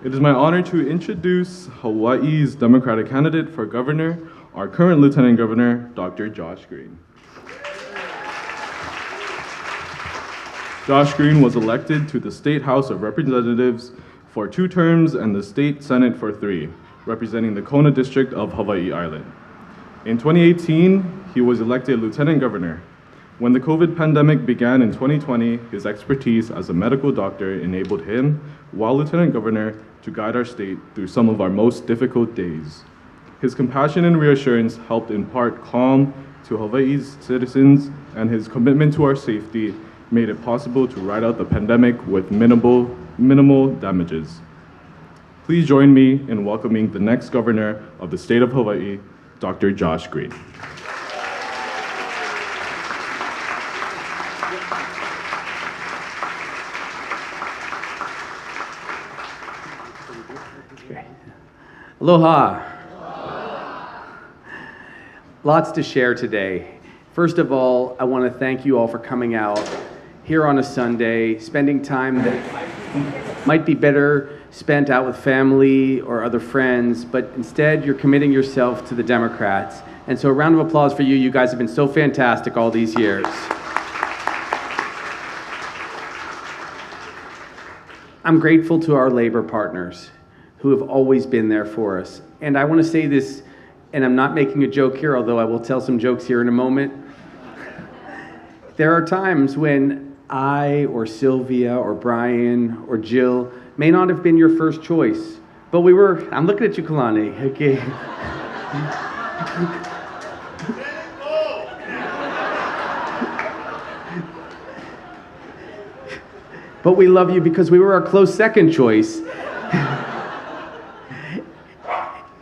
It is my honor to introduce Hawaii's Democratic candidate for governor, our current Lieutenant Governor, Dr. Josh Green. Josh Green was elected to the State House of Representatives for 2 terms and the State Senate for 3, representing the Kona District of Hawaii Island. In 2018, he was elected Lieutenant Governor. When the COVID pandemic began in 2020, his expertise as a medical doctor enabled him, while Lieutenant Governor, to guide our state through some of our most difficult days. His compassion and reassurance helped impart calm to Hawaii's citizens, and his commitment to our safety made it possible to ride out the pandemic with minimal damages. Please join me in welcoming the next governor of the state of Hawaii, Dr. Josh Green. Aloha. Lots to share today. First of all, I want to thank you all for coming out here on a Sunday, spending time that might be better spent out with family or other friends, but instead you're committing yourself to the Democrats. And so a round of applause for you. You guys have been so fantastic all these years. I'm grateful to our labor partners who have always been there for us. And I want to say this, and I'm not making a joke here, although I will tell some jokes here in a moment. There are times when I or Sylvia or Brian or Jill may not have been your first choice, but we were, I'm looking at you, Kalani, okay. But we love you because we were our close second choice.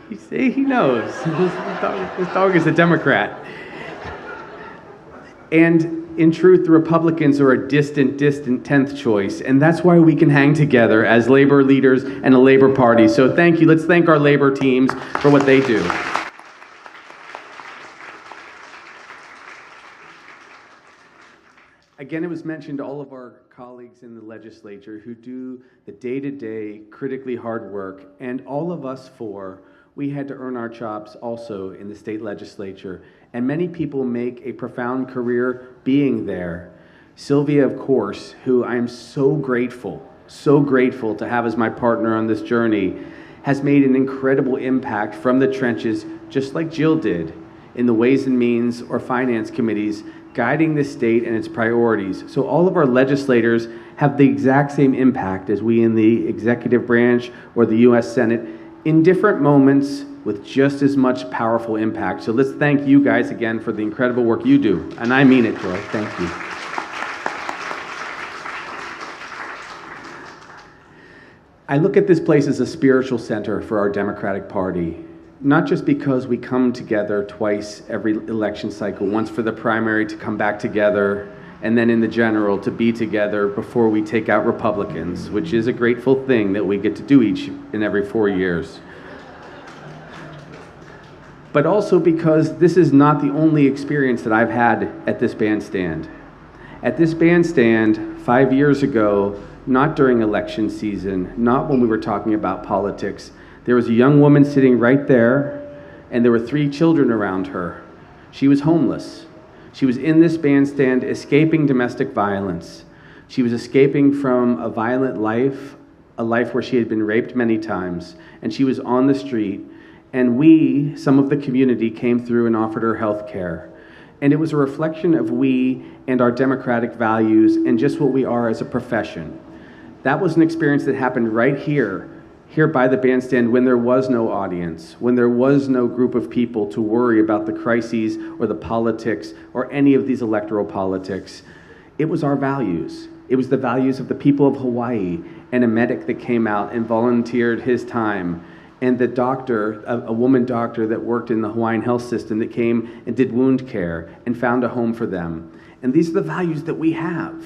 You see, he knows. This dog is a Democrat. And in truth, the Republicans are a distant 10th choice. And that's why we can hang together as labor leaders and a labor party. So thank you. Let's thank our labor teams for what they do. Again, it was mentioned all of our colleagues in the legislature who do the day-to-day, critically hard work, and all of us we had to earn our chops also in the state legislature, and many people make a profound career being there. Sylvia, of course, who I am so grateful to have as my partner on this journey, has made an incredible impact from the trenches, just like Jill did, in the Ways and Means or Finance committees, guiding the state and its priorities. So all of our legislators have the exact same impact as we in the executive branch or the U.S. Senate, in different moments with just as much powerful impact. So let's thank you guys again for the incredible work you do. And I mean it, Joy. Thank you. I look at this place as a spiritual center for our Democratic Party, not just because we come together twice every election cycle, once for the primary to come back together, and then in the general to be together before we take out Republicans, which is a grateful thing that we get to do each and every 4 years. But also because this is not the only experience that I've had at this bandstand. At this bandstand 5 years ago, not during election season, not when we were talking about politics, there was a young woman sitting right there, and there were 3 children around her. She was homeless. She was in this bandstand escaping domestic violence. She was escaping from a violent life, a life where she had been raped many times, and she was on the street. And we, some of the community, came through and offered her health care. And it was a reflection of we and our democratic values and just what we are as a profession. That was an experience that happened right here by the bandstand, when there was no audience, when there was no group of people to worry about the crises or the politics or any of these electoral politics. It was our values. It was the values of the people of Hawaii, and a medic that came out and volunteered his time, and the doctor, a woman doctor that worked in the Hawaiian health system that came and did wound care and found a home for them. And these are the values that we have,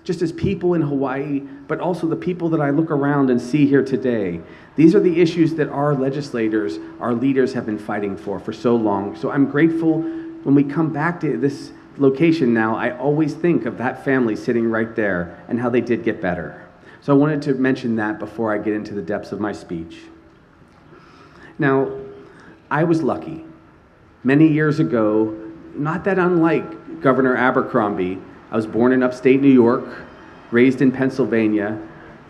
just as people in Hawaii, but also the people that I look around and see here today. These are the issues that our legislators, our leaders have been fighting for so long. So I'm grateful when we come back to this location now, I always think of that family sitting right there and how they did get better. So I wanted to mention that before I get into the depths of my speech. Now, I was lucky. Many years ago, not that unlike Governor Abercrombie, I was born in upstate New York, raised in Pennsylvania,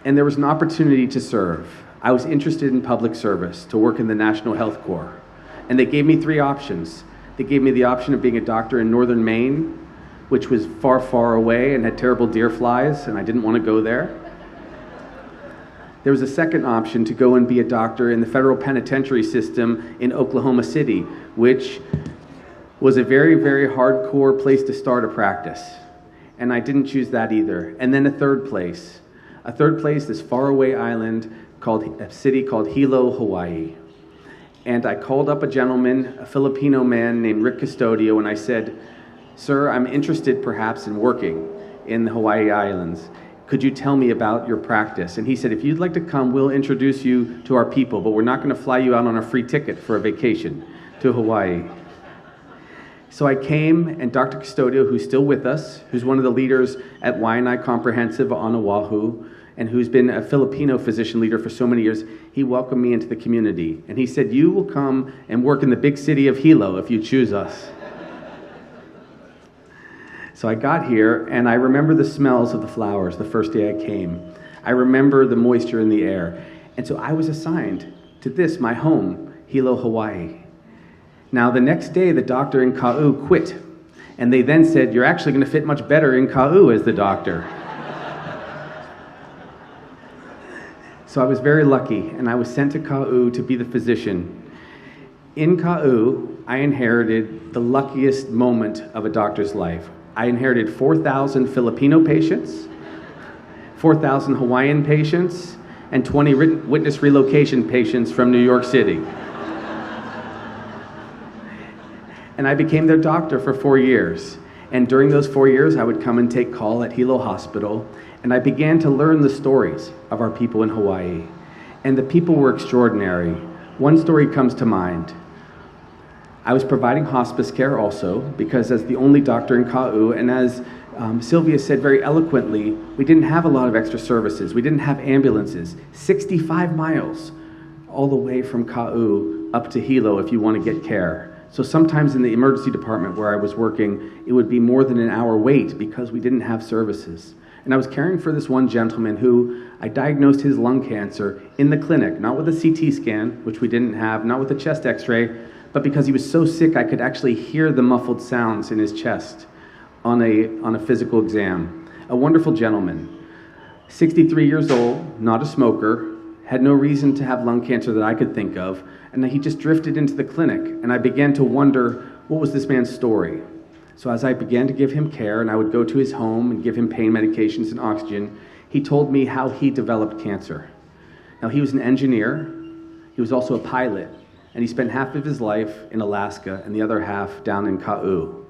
and there was an opportunity to serve. I was interested in public service, to work in the National Health Corps. And they gave me 3 options. They gave me the option of being a doctor in northern Maine, which was far, far away and had terrible deer flies, and I didn't want to go there. There was a second option to go and be a doctor in the federal penitentiary system in Oklahoma City, which was a very, very hardcore place to start a practice. And I didn't choose that either. And then a third place, this faraway island a city called Hilo, Hawaii. And I called up a gentleman, a Filipino man named Rick Custodio, and I said, "Sir, I'm interested perhaps in working in the Hawaii Islands. Could you tell me about your practice?" And he said, "If you'd like to come, we'll introduce you to our people, but we're not going to fly you out on a free ticket for a vacation to Hawaii." So I came, and Dr. Custodio, who's still with us, who's one of the leaders at Waianae Comprehensive on Oahu, and who's been a Filipino physician leader for so many years, he welcomed me into the community. And he said, "You will come and work in the big city of Hilo if you choose us." So I got here, and I remember the smells of the flowers the first day I came. I remember the moisture in the air. And so I was assigned to this, my home, Hilo, Hawaii. Now, the next day, the doctor in Ka'u quit. And they then said, "You're actually going to fit much better in Ka'u as the doctor." So I was very lucky, and I was sent to Ka'u to be the physician. In Ka'u, I inherited the luckiest moment of a doctor's life. I inherited 4,000 Filipino patients, 4,000 Hawaiian patients, and 20 witness relocation patients from New York City. And I became their doctor for 4 years. And during those 4 years, I would come and take call at Hilo Hospital, and I began to learn the stories of our people in Hawaii. And the people were extraordinary. One story comes to mind. I was providing hospice care also, because as the only doctor in Ka'u, and as Sylvia said very eloquently, we didn't have a lot of extra services. We didn't have ambulances. 65 miles all the way from Ka'u up to Hilo if you want to get care. So sometimes in the emergency department where I was working, it would be more than an hour wait because we didn't have services. And I was caring for this one gentleman who I diagnosed his lung cancer in the clinic, not with a CT scan, which we didn't have, not with a chest x-ray, but because he was so sick I could actually hear the muffled sounds in his chest on a physical exam. A wonderful gentleman, 63 years old, not a smoker, had no reason to have lung cancer that I could think of, and he just drifted into the clinic, and I began to wonder, what was this man's story? So as I began to give him care, and I would go to his home and give him pain medications and oxygen, he told me how he developed cancer. Now, he was an engineer, he was also a pilot, and he spent half of his life in Alaska and the other half down in Ka'u.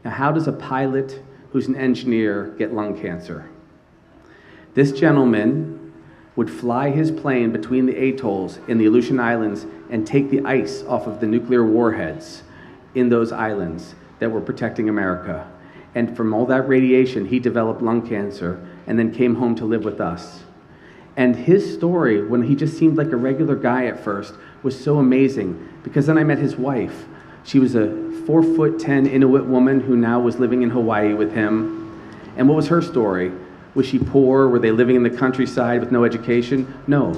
Now, how does a pilot who's an engineer get lung cancer? This gentleman would fly his plane between the atolls in the Aleutian Islands and take the ice off of the nuclear warheads in those islands that were protecting America. And from all that radiation, he developed lung cancer and then came home to live with us. And his story, when he just seemed like a regular guy at first, was so amazing, because then I met his wife. She was a 4'10" Inuit woman who now was living in Hawaii with him. And what was her story? Was she poor? Were they living in the countryside with no education? No.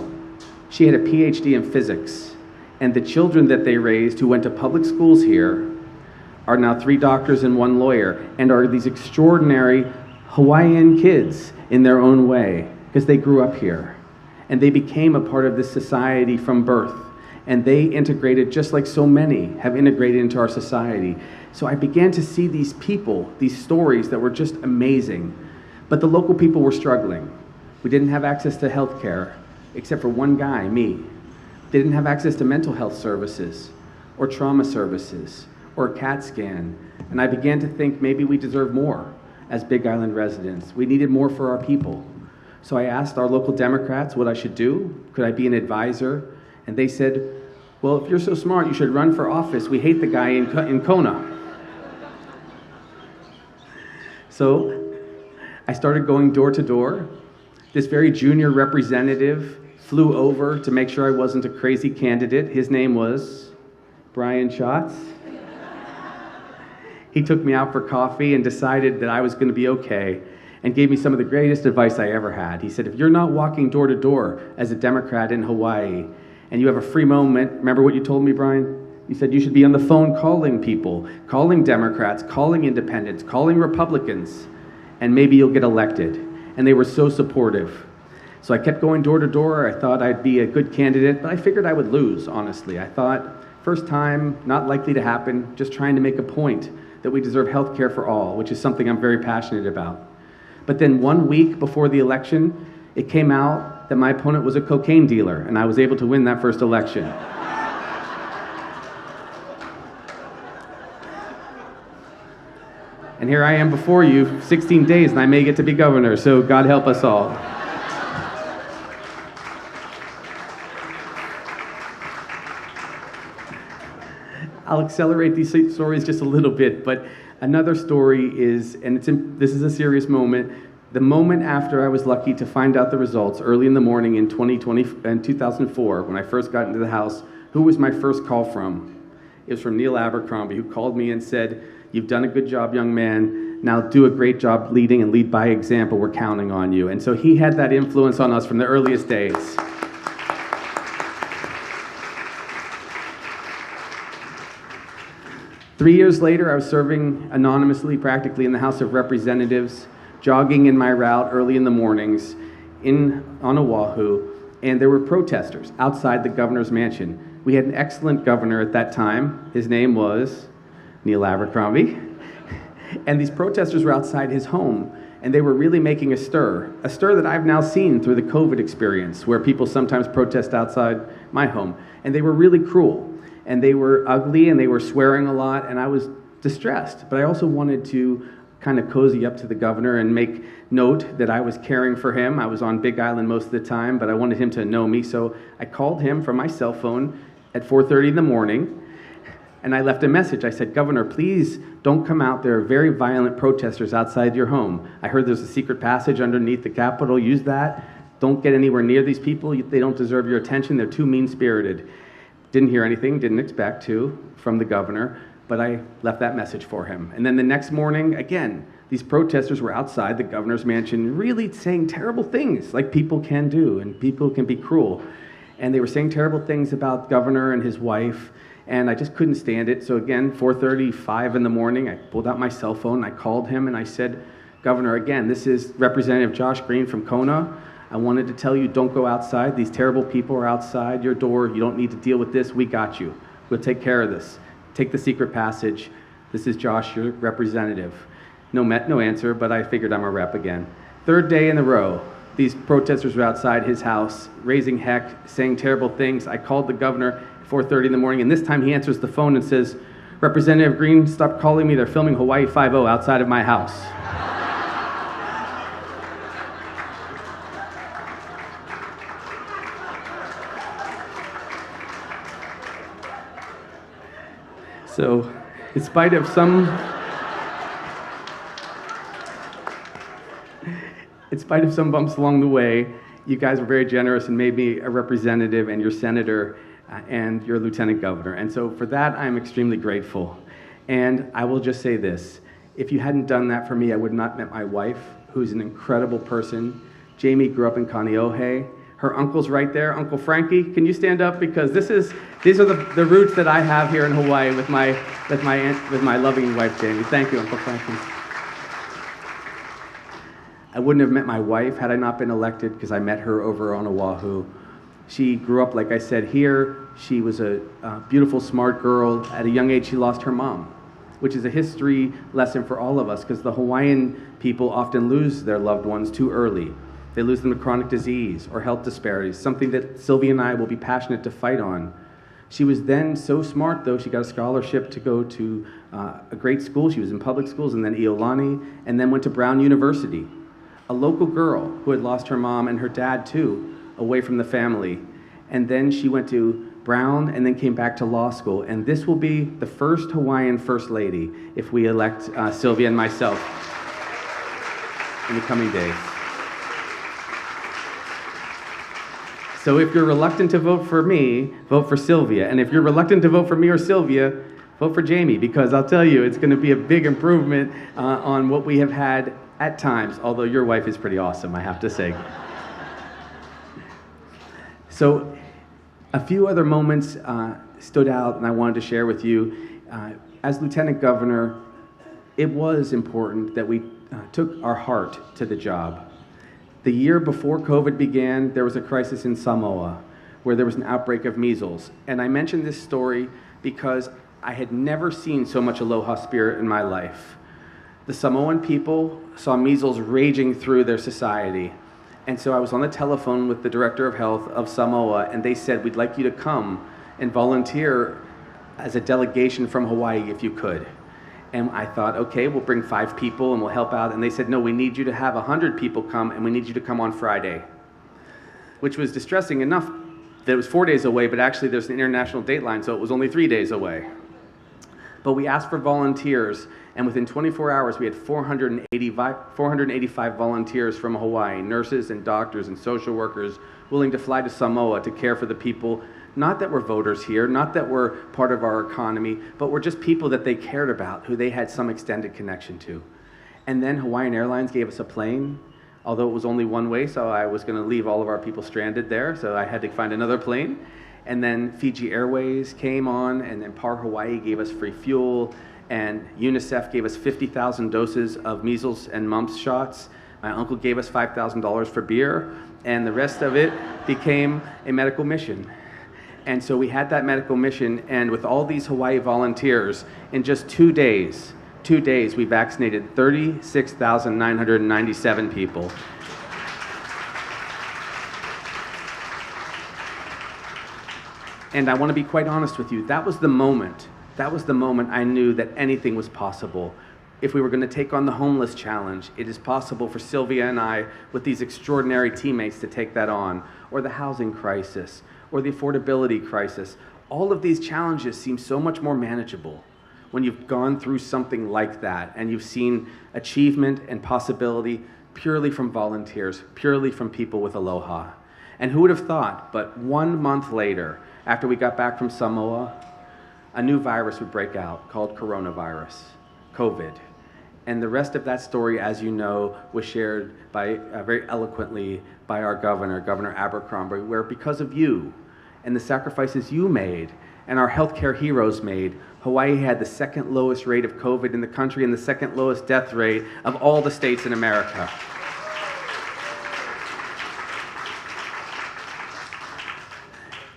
She had a PhD in physics. And the children that they raised who went to public schools here are now 3 doctors and 1 lawyer, and are these extraordinary Hawaiian kids in their own way, because they grew up here. And they became a part of this society from birth. And they integrated just like so many have integrated into our society. So I began to see these people, these stories that were just amazing. But the local people were struggling. We didn't have access to health care, except for one guy, me. They didn't have access to mental health services, or trauma services, or a CAT scan. And I began to think maybe we deserve more as Big Island residents. We needed more for our people. So I asked our local Democrats what I should do. Could I be an advisor? And they said, well, if you're so smart, you should run for office. We hate the guy in Kona. So I started going door to door, This very junior representative flew over to make sure I wasn't a crazy candidate. His name was Brian Schatz. He took me out for coffee and decided that I was going to be okay and gave me some of the greatest advice I ever had. He said, if you're not walking door to door as a Democrat in Hawaii and you have a free moment, remember what you told me, Brian? You said you should be on the phone calling people, calling Democrats, calling independents, calling Republicans, and maybe you'll get elected. And they were so supportive. So I kept going door to door. I thought I'd be a good candidate, but I figured I would lose, honestly. I thought, first time, not likely to happen, just trying to make a point that we deserve health care for all, which is something I'm very passionate about. But then 1 week before the election, it came out that my opponent was a cocaine dealer, and I was able to win that first election. And here I am before you, 16 days, and I may get to be governor, so God help us all. I'll accelerate these stories just a little bit, but another story is, and this is a serious moment, the moment after I was lucky to find out the results early in the morning in 2004, when I first got into the House, who was my first call from? It was from Neil Abercrombie, who called me and said, you've done a good job, young man. Now do a great job leading and lead by example. We're counting on you. And so he had that influence on us from the earliest days. Three years later, I was serving anonymously, practically in the House of Representatives, jogging in my route early in the mornings on Oahu, and there were protesters outside the governor's mansion. We had an excellent governor at that time. His name was Neil Abercrombie. And these protesters were outside his home, and they were really making a stir that I've now seen through the COVID experience, where people sometimes protest outside my home. And they were really cruel. And they were ugly, and they were swearing a lot, and I was distressed. But I also wanted to kind of cozy up to the governor and make note that I was caring for him. I was on Big Island most of the time, but I wanted him to know me. So I called him from my cell phone at 4:30 in the morning, and I left a message. I said, Governor, please don't come out. There are very violent protesters outside your home. I heard there's a secret passage underneath the Capitol. Use that. Don't get anywhere near these people. They don't deserve your attention. They're too mean-spirited. Didn't hear anything, didn't expect to from the governor, but I left that message for him. And then the next morning, again, these protesters were outside the governor's mansion really saying terrible things like people can do, and people can be cruel. And they were saying terrible things about the governor and his wife, and I just couldn't stand it. So again, 4:35 in the morning, I pulled out my cell phone, I called him, and I said, Governor, again, this is Representative Josh Green from Kona. I wanted to tell you, don't go outside. These terrible people are outside your door. You don't need to deal with this. We got you. We'll take care of this. Take the secret passage. This is Josh, your representative. No answer, but I figured I'm a rep again. Third day in a row, these protesters were outside his house, raising heck, saying terrible things. I called the governor at 4:30 in the morning, and this time he answers the phone and says, Representative Green, stop calling me. They're filming Hawaii Five-0 outside of my house. So, in spite of some bumps along the way, you guys were very generous and made me a representative and your senator and your lieutenant governor. And so for that, I'm extremely grateful. And I will just say this. If you hadn't done that for me, I would not have met my wife, who's an incredible person. Jamie grew up in Kaneohe. Her uncle's right there. Uncle Frankie, can you stand up? Because these are the roots that I have here in Hawaii with my loving wife, Jamie. Thank you, Uncle Frankie. I wouldn't have met my wife had I not been elected, because I met her over on Oahu. She grew up, like I said, here. She was a beautiful, smart girl. At a young age, she lost her mom, which is a history lesson for all of us, because the Hawaiian people often lose their loved ones too early. They lose them to chronic disease or health disparities, something that Sylvia and I will be passionate to fight on. She was then so smart, though, she got a scholarship to go to a great school. She was in public schools, and then Iolani, and then went to Brown University. A local girl who had lost her mom and her dad, too, away from the family. And then she went to Brown and then came back to law school. And this will be the first Hawaiian First Lady if we elect Sylvia and myself in the coming days. So if you're reluctant to vote for me, vote for Sylvia. And if you're reluctant to vote for me or Sylvia, vote for Jamie, because I'll tell you, it's going to be a big improvement on what we have had at times, although your wife is pretty awesome, I have to say. So a few other moments stood out and I wanted to share with you. As Lieutenant Governor, it was important that we took our heart to the job. The year before COVID began, there was a crisis in Samoa where there was an outbreak of measles. And I mention this story because I had never seen so much aloha spirit in my life. The Samoan people saw measles raging through their society. And so I was on the telephone with the Director of Health of Samoa, and they said, we'd like you to come and volunteer as a delegation from Hawaii if you could. And I thought, okay, we'll bring 5 people and we'll help out. And they said, no, we need you to have 100 people come, and we need you to come on Friday. Which was distressing enough that it was 4 days away, but actually there's an international dateline, so it was only 3 days away. But we asked for volunteers, and within 24 hours we had 485 volunteers from Hawaii, nurses and doctors and social workers willing to fly to Samoa to care for the people, not that were voters here, not that were part of our economy, but were just people that they cared about, who they had some extended connection to. And then Hawaiian Airlines gave us a plane, although it was only one way, so I was going to leave all of our people stranded there, so I had to find another plane. And then Fiji Airways came on, and then Par Hawaii gave us free fuel, and UNICEF gave us 50,000 doses of measles and mumps shots. My uncle gave us $5,000 for beer, and the rest of it became a medical mission. And so we had that medical mission, and with all these Hawaii volunteers, in just 2 days, we vaccinated 36,997 people. And I want to be quite honest with you, that was the moment I knew that anything was possible. If we were going to take on the homeless challenge, it is possible for Sylvia and I, with these extraordinary teammates, to take that on, or the housing crisis, or the affordability crisis. All of these challenges seem so much more manageable when you've gone through something like that and you've seen achievement and possibility purely from volunteers, purely from people with aloha. And who would have thought, but 1 month later, after we got back from Samoa, a new virus would break out called coronavirus, COVID. And the rest of that story, as you know, was shared by very eloquently by our governor, Governor Abercrombie, where because of you and the sacrifices you made and our healthcare heroes made, Hawaii had the second lowest rate of COVID in the country and the second lowest death rate of all the states in America.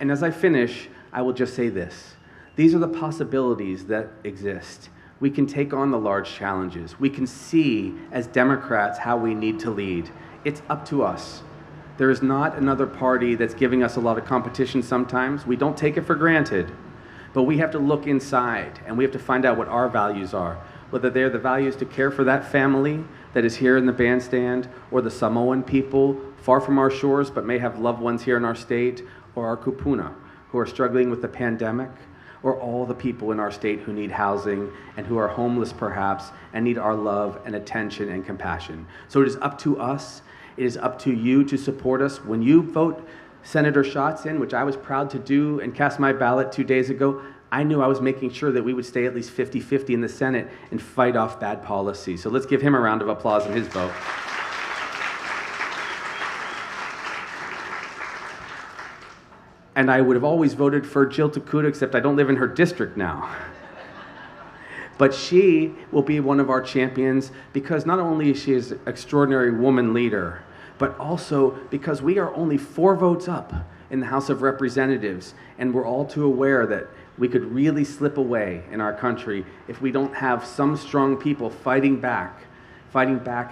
And as I finish, I will just say this. These are the possibilities that exist. We can take on the large challenges. We can see, as Democrats, how we need to lead. It's up to us. There is not another party that's giving us a lot of competition sometimes. We don't take it for granted. But we have to look inside, and we have to find out what our values are, whether they're the values to care for that family that is here in the bandstand, or the Samoan people far from our shores but may have loved ones here in our state, or our kupuna who are struggling with the pandemic, or all the people in our state who need housing and who are homeless perhaps and need our love and attention and compassion. So it is up to us. It is up to you to support us. When you vote Senator Schatz in, which I was proud to do and cast my ballot 2 days ago, I knew I was making sure that we would stay at least 50-50 in the Senate and fight off bad policy. So let's give him a round of applause in his vote. And I would have always voted for Jill Takuta, except I don't live in her district now. But she will be one of our champions because not only is she an extraordinary woman leader, but also because we are only 4 votes up in the House of Representatives, and we're all too aware that we could really slip away in our country if we don't have some strong people fighting back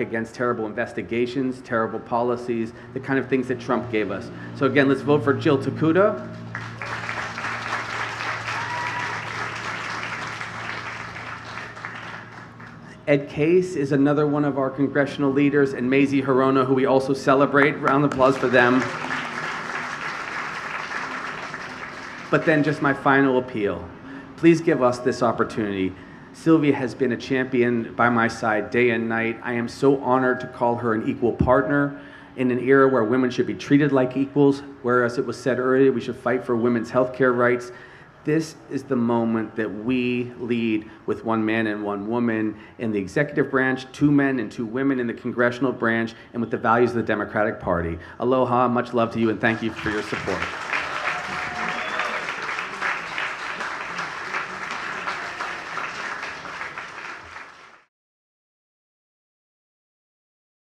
against terrible investigations, terrible policies, the kind of things that Trump gave us. So again, let's vote for Jill Takuta. Ed Case is another one of our congressional leaders, and Mazie Hirono, who we also celebrate. Round of applause for them. But then just my final appeal. Please give us this opportunity. Sylvia has been a champion by my side day and night. I am so honored to call her an equal partner in an era where women should be treated like equals, whereas it was said earlier we should fight for women's health care rights. This is the moment that we lead with one man and one woman in the executive branch, 2 men and 2 women in the congressional branch, and with the values of the Democratic Party. Aloha, much love to you, and thank you for your support.